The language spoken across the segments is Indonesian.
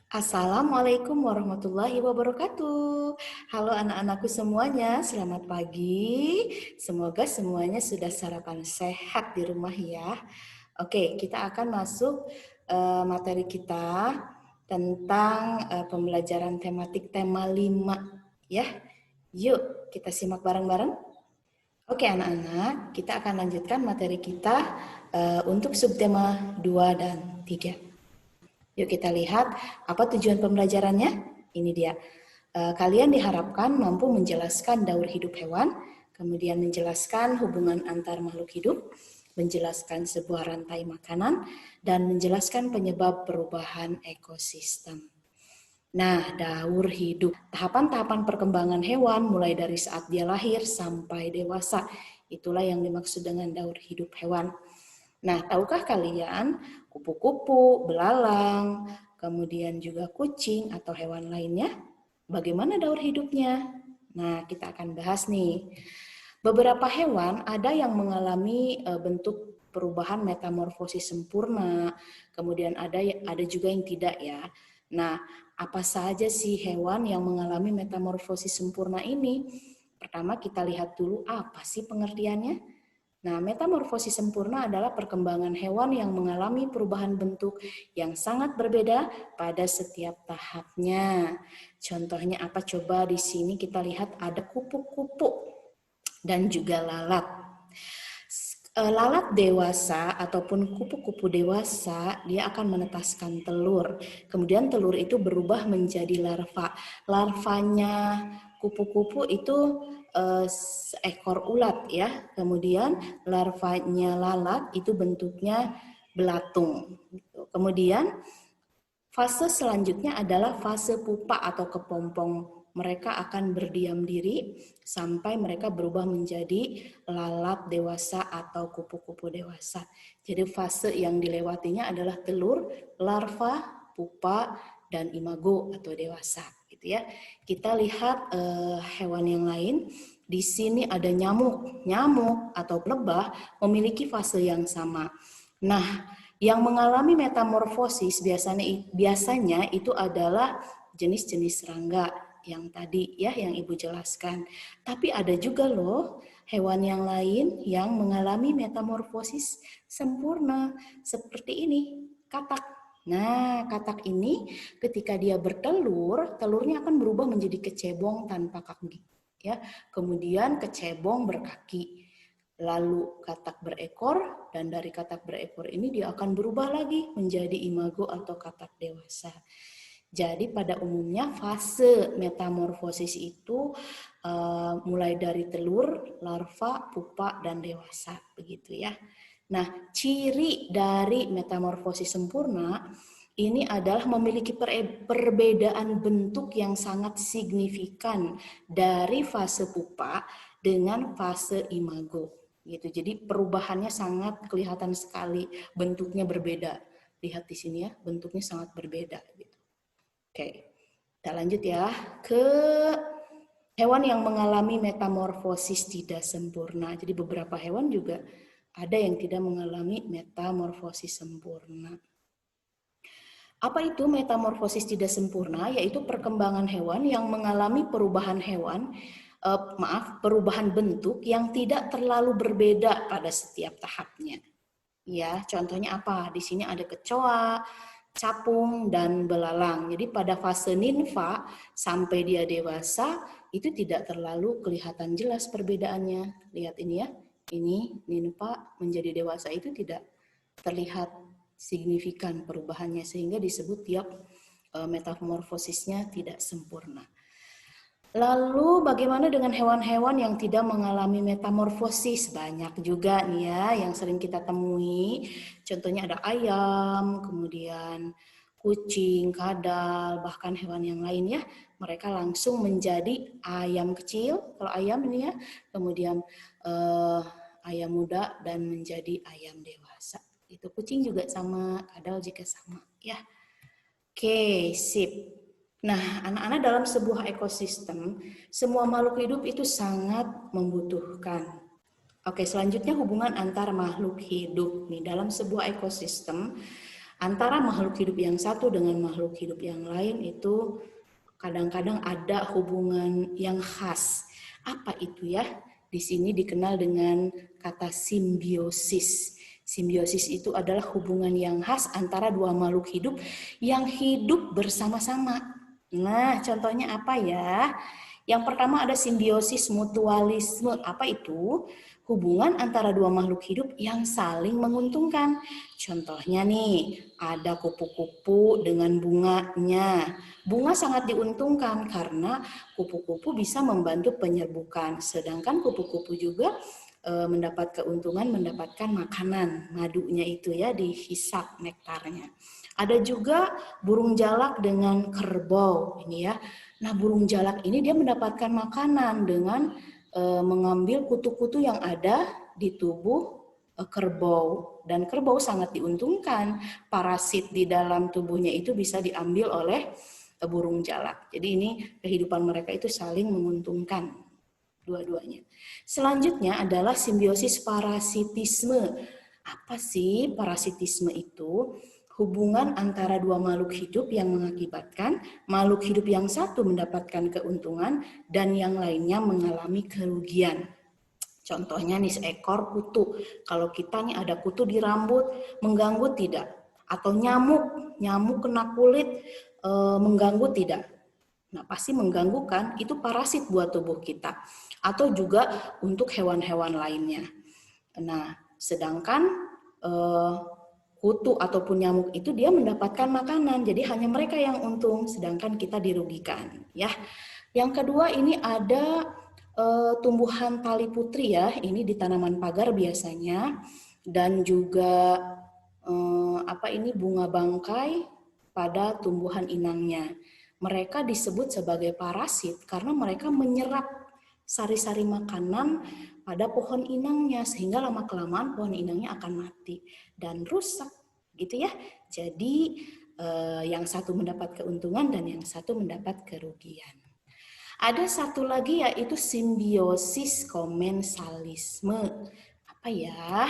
Assalamualaikum warahmatullahi wabarakatuh. Halo anak-anakku semuanya, selamat pagi. Semoga semuanya sudah sarapan sehat di rumah ya. Oke, kita akan masuk materi kita tentang pembelajaran tematik tema 5 ya. Yuk, kita simak bareng-bareng. Oke anak-anak, kita akan lanjutkan materi kita untuk subtema 2 dan 3. Yuk kita lihat apa tujuan pembelajarannya. Ini dia. Kalian diharapkan mampu menjelaskan daur hidup hewan, kemudian menjelaskan hubungan antar makhluk hidup, menjelaskan sebuah rantai makanan, dan menjelaskan penyebab perubahan ekosistem. Nah, daur hidup. Tahapan-tahapan perkembangan hewan mulai dari saat dia lahir sampai dewasa. Itulah yang dimaksud dengan daur hidup hewan. Nah, tahukah kalian kupu-kupu, belalang, kemudian juga kucing atau hewan lainnya? Bagaimana daur hidupnya? Nah, kita akan bahas nih. Beberapa hewan ada yang mengalami bentuk perubahan metamorfosis sempurna, kemudian ada juga yang tidak ya. Nah, apa saja sih hewan yang mengalami metamorfosis sempurna ini? Pertama kita lihat dulu apa sih pengertiannya. Nah, metamorfosis sempurna adalah perkembangan hewan yang mengalami perubahan bentuk yang sangat berbeda pada setiap tahapnya. Contohnya apa coba di sini kita lihat ada kupu-kupu dan juga lalat. Lalat dewasa ataupun kupu-kupu dewasa, dia akan menetaskan telur. Kemudian telur itu berubah menjadi larva. Larvanya kupu-kupu itu seekor ulat ya. Kemudian larvanya lalat itu bentuknya belatung. Kemudian fase selanjutnya adalah fase pupa atau kepompong. Mereka akan berdiam diri sampai mereka berubah menjadi lalat dewasa atau kupu-kupu dewasa. Jadi fase yang dilewatinya adalah telur, larva, pupa, dan imago atau dewasa. Gitu ya. Kita lihat hewan yang lain. Di sini ada nyamuk. Nyamuk atau lebah memiliki fase yang sama. Nah, yang mengalami metamorfosis biasanya itu adalah jenis-jenis serangga yang tadi ya yang Ibu jelaskan. Tapi ada juga loh hewan yang lain yang mengalami metamorfosis sempurna seperti ini, katak. Nah, katak ini ketika dia bertelur, telurnya akan berubah menjadi kecebong tanpa kaki ya. Kemudian kecebong berkaki. Lalu katak berekor, dan dari katak berekor ini dia akan berubah lagi menjadi imago atau katak dewasa. Jadi pada umumnya fase metamorfosis itu mulai dari telur, larva, pupa, dan dewasa begitu ya. Nah, ciri dari metamorfosis sempurna ini adalah memiliki perbedaan bentuk yang sangat signifikan dari fase pupa dengan fase imago gitu. Jadi perubahannya sangat kelihatan sekali, bentuknya berbeda. Lihat di sini ya, bentuknya sangat berbeda gitu. Oke. Kita lanjut ya ke hewan yang mengalami metamorfosis tidak sempurna. Jadi beberapa hewan juga ada yang tidak mengalami metamorfosis sempurna. Apa itu metamorfosis tidak sempurna? Yaitu perkembangan hewan yang mengalami perubahan bentuk yang tidak terlalu berbeda pada setiap tahapnya. Ya, contohnya apa? Di sini ada kecoa, capung, dan belalang. Jadi pada fase ninfa sampai dia dewasa itu tidak terlalu kelihatan jelas perbedaannya. Lihat ini ya, ini ninfa menjadi dewasa itu tidak terlihat signifikan perubahannya sehingga disebut tiap metamorfosisnya tidak sempurna. Lalu bagaimana dengan hewan-hewan yang tidak mengalami metamorfosis? Banyak juga nih ya yang sering kita temui. Contohnya ada ayam, kemudian kucing, kadal, bahkan hewan yang lain ya. Mereka langsung menjadi ayam kecil, kalau ayam ini ya. Kemudian ayam muda dan menjadi ayam dewasa. Itu kucing juga sama, kadal juga sama ya. Oke, sip. Nah, anak-anak dalam sebuah ekosistem, semua makhluk hidup itu sangat membutuhkan. Oke, selanjutnya hubungan antar makhluk hidup nih dalam sebuah ekosistem. Antara makhluk hidup yang satu dengan makhluk hidup yang lain itu kadang-kadang ada hubungan yang khas. Apa itu ya? Di sini dikenal dengan kata simbiosis. Simbiosis itu adalah hubungan yang khas antara dua makhluk hidup yang hidup bersama-sama. Nah, contohnya apa ya? Yang pertama ada simbiosis mutualisme. Apa itu? Hubungan antara dua makhluk hidup yang saling menguntungkan. Contohnya nih, ada kupu-kupu dengan bunganya. Bunga sangat diuntungkan karena kupu-kupu bisa membantu penyerbukan. Sedangkan kupu-kupu juga mendapat keuntungan mendapatkan makanan, madunya itu ya, dihisap nektarnya. Ada juga burung jalak dengan kerbau ini ya. Nah, burung jalak ini dia mendapatkan makanan dengan mengambil kutu-kutu yang ada di tubuh kerbau, dan kerbau sangat diuntungkan. Parasit di dalam tubuhnya itu bisa diambil oleh burung jalak. Jadi ini kehidupan mereka itu saling menguntungkan dua-duanya. Selanjutnya adalah simbiosis parasitisme. Apa sih parasitisme itu? Hubungan antara dua makhluk hidup yang mengakibatkan makhluk hidup yang satu mendapatkan keuntungan dan yang lainnya mengalami kerugian. Contohnya nih seekor kutu. Kalau kita nih ada kutu di rambut, mengganggu tidak? Atau nyamuk kena kulit, mengganggu tidak? Nah, pasti mengganggu kan? Itu parasit buat tubuh kita. Atau juga untuk hewan-hewan lainnya. Nah, sedangkan kutu ataupun nyamuk itu dia mendapatkan makanan, jadi hanya mereka yang untung, sedangkan kita dirugikan. Ya, yang kedua ini ada tumbuhan tali putri ya, ini di tanaman pagar biasanya, dan juga ini bunga bangkai pada tumbuhan inangnya. Mereka disebut sebagai parasit karena mereka menyerap sari-sari makanan pada pohon inangnya, sehingga lama-kelamaan pohon inangnya akan mati dan rusak gitu ya. Jadi yang satu mendapat keuntungan dan yang satu mendapat kerugian. Ada satu lagi yaitu simbiosis komensalisme. Apa ya?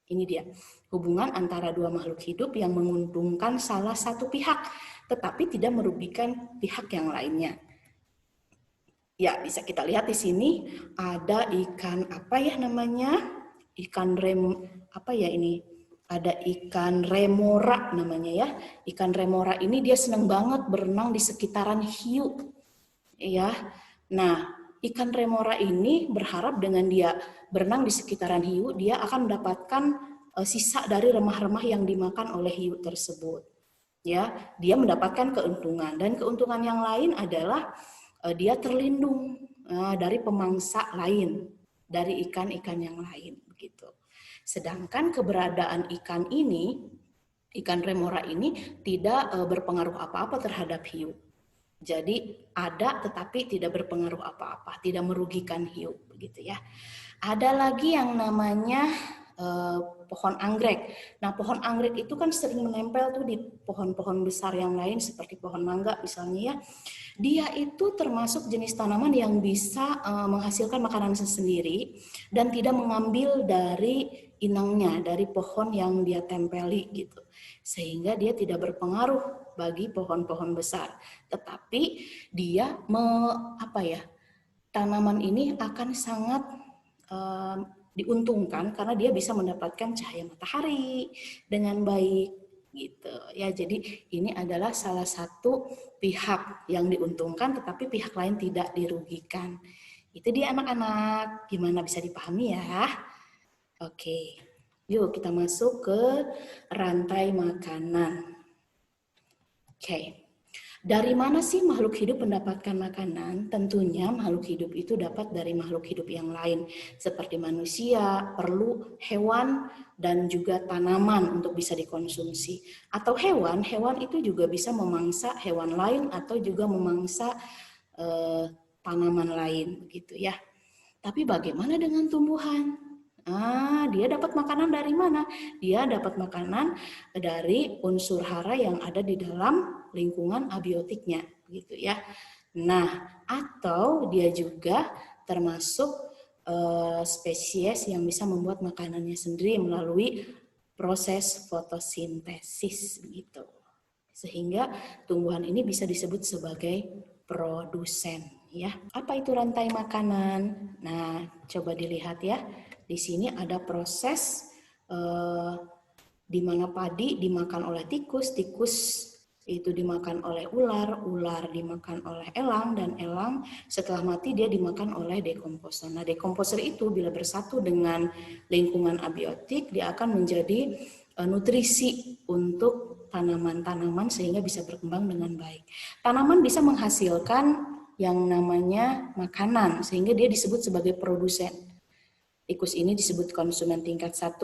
Ini dia, hubungan antara dua makhluk hidup yang menguntungkan salah satu pihak, tetapi tidak merugikan pihak yang lainnya. Ya, bisa kita lihat di sini ada ikan apa ya namanya? Ikan ini? Ada ikan remora namanya ya. Ikan remora ini dia senang banget berenang di sekitaran hiu. Ya. Nah, ikan remora ini berharap dengan dia berenang di sekitaran hiu, dia akan mendapatkan sisa dari remah-remah yang dimakan oleh hiu tersebut. Ya, dia mendapatkan keuntungan, dan keuntungan yang lain adalah dia terlindung dari pemangsa lain, dari ikan-ikan yang lain begitu. Sedangkan keberadaan ikan ini, ikan remora ini tidak berpengaruh apa-apa terhadap hiu. Jadi ada tetapi tidak berpengaruh apa-apa, tidak merugikan hiu begitu ya. Ada lagi yang namanya pohon anggrek. Nah, pohon anggrek itu kan sering menempel tuh di pohon-pohon besar yang lain seperti pohon mangga misalnya ya. Dia itu termasuk jenis tanaman yang bisa menghasilkan makanan sendiri dan tidak mengambil dari inangnya, dari pohon yang dia tempeli gitu. Sehingga dia tidak berpengaruh bagi pohon-pohon besar. Tetapi dia tanaman ini akan sangat diuntungkan karena dia bisa mendapatkan cahaya matahari dengan baik gitu ya. Jadi ini adalah salah satu pihak yang diuntungkan tetapi pihak lain tidak dirugikan. Itu dia anak-anak, gimana bisa dipahami ya? Oke, yuk kita masuk ke rantai makanan. Oke. Dari mana sih makhluk hidup mendapatkan makanan? Tentunya makhluk hidup itu dapat dari makhluk hidup yang lain, seperti manusia, perlu hewan, dan juga tanaman untuk bisa dikonsumsi. Atau hewan itu juga bisa memangsa hewan lain atau juga memangsa tanaman lain, begitu ya. Tapi bagaimana dengan tumbuhan? Dia dapat makanan dari mana? Dia dapat makanan dari unsur hara yang ada di dalam lingkungan abiotiknya, gitu ya. Nah, atau dia juga termasuk spesies yang bisa membuat makanannya sendiri melalui proses fotosintesis begitu. Sehingga tumbuhan ini bisa disebut sebagai produsen ya. Apa itu rantai makanan? Nah, coba dilihat ya. Di sini ada proses di mana padi dimakan oleh tikus, tikus itu dimakan oleh ular, ular dimakan oleh elang, dan elang setelah mati dia dimakan oleh dekomposer. Nah, dekomposer itu bila bersatu dengan lingkungan abiotik, dia akan menjadi nutrisi untuk tanaman-tanaman sehingga bisa berkembang dengan baik. Tanaman bisa menghasilkan yang namanya makanan sehingga dia disebut sebagai produsen. Tikus ini disebut konsumen tingkat 1.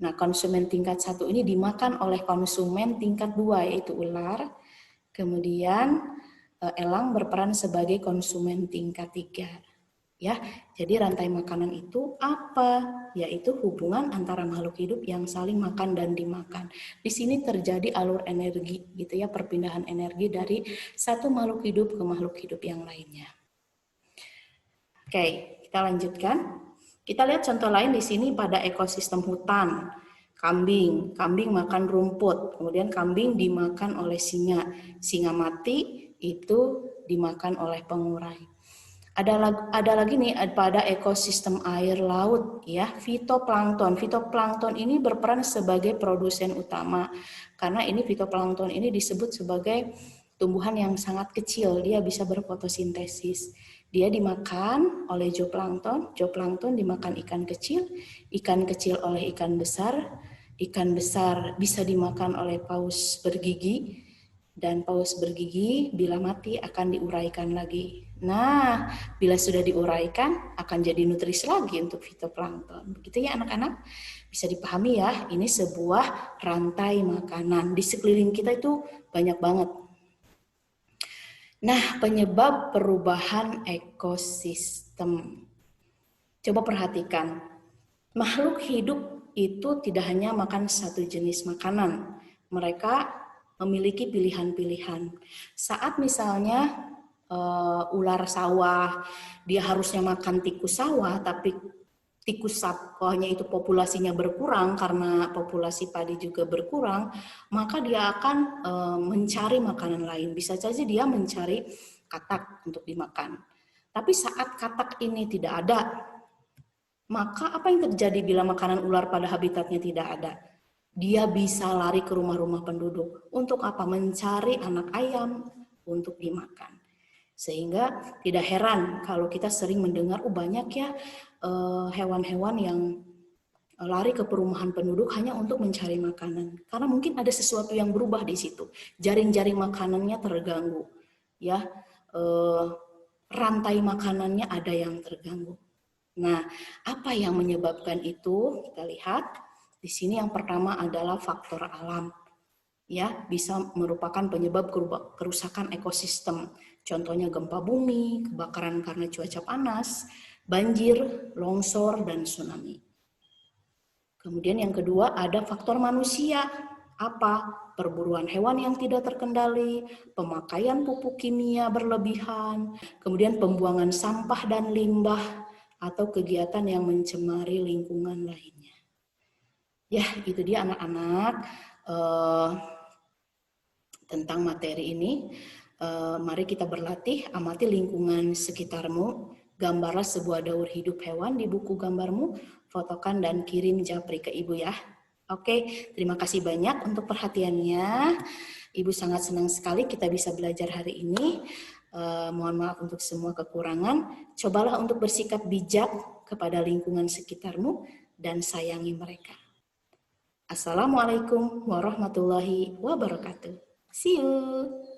Nah, konsumen tingkat 1 ini dimakan oleh konsumen tingkat 2 yaitu ular. Kemudian elang berperan sebagai konsumen tingkat 3. Ya, jadi rantai makanan itu apa? Yaitu hubungan antara makhluk hidup yang saling makan dan dimakan. Di sini terjadi alur energi gitu ya, perpindahan energi dari satu makhluk hidup ke makhluk hidup yang lainnya. Oke, kita lanjutkan. Kita lihat contoh lain di sini pada ekosistem hutan. Kambing makan rumput, kemudian kambing dimakan oleh singa. Singa mati itu dimakan oleh pengurai. Ada lagi nih pada ekosistem air laut ya, fitoplankton. Fitoplankton ini berperan sebagai produsen utama karena ini fitoplankton ini disebut sebagai tumbuhan yang sangat kecil, dia bisa berfotosintesis. Dia dimakan oleh zooplankton, zooplankton dimakan ikan kecil oleh ikan besar bisa dimakan oleh paus bergigi, dan paus bergigi bila mati akan diuraikan lagi. Nah, bila sudah diuraikan akan jadi nutrisi lagi untuk fitoplankton. Begitu ya anak-anak? Bisa dipahami ya, ini sebuah rantai makanan. Di sekeliling kita itu banyak banget. Nah, penyebab perubahan ekosistem. Coba perhatikan, makhluk hidup itu tidak hanya makan satu jenis makanan. Mereka memiliki pilihan-pilihan. Saat misalnya ular sawah, dia harusnya makan tikus sawah, tapi tikus sawahnya itu populasinya berkurang karena populasi padi juga berkurang, maka dia akan mencari makanan lain. Bisa saja dia mencari katak untuk dimakan. Tapi saat katak ini tidak ada, maka apa yang terjadi bila makanan ular pada habitatnya tidak ada? Dia bisa lari ke rumah-rumah penduduk. Untuk apa? Mencari anak ayam untuk dimakan. Sehingga tidak heran kalau kita sering mendengar banyak ya hewan-hewan yang lari ke perumahan penduduk hanya untuk mencari makanan. Karena mungkin ada sesuatu yang berubah di situ. Jaring-jaring makanannya terganggu. Ya, rantai makanannya ada yang terganggu. Nah, apa yang menyebabkan itu? Kita lihat di sini yang pertama adalah faktor alam. Ya, bisa merupakan penyebab kerusakan ekosistem. Contohnya gempa bumi, kebakaran karena cuaca panas, banjir, longsor, dan tsunami. Kemudian yang kedua ada faktor manusia. Apa? Perburuan hewan yang tidak terkendali, pemakaian pupuk kimia berlebihan, kemudian pembuangan sampah dan limbah, atau kegiatan yang mencemari lingkungan lainnya. Ya, itu dia anak-anak tentang materi ini. Mari kita berlatih, amati lingkungan sekitarmu, gambarlah sebuah daur hidup hewan di buku gambarmu, fotokan dan kirim japri ke Ibu ya. Oke, terima kasih banyak untuk perhatiannya. Ibu sangat senang sekali kita bisa belajar hari ini. Mohon maaf untuk semua kekurangan. Cobalah untuk bersikap bijak kepada lingkungan sekitarmu dan sayangi mereka. Assalamualaikum warahmatullahi wabarakatuh. See you.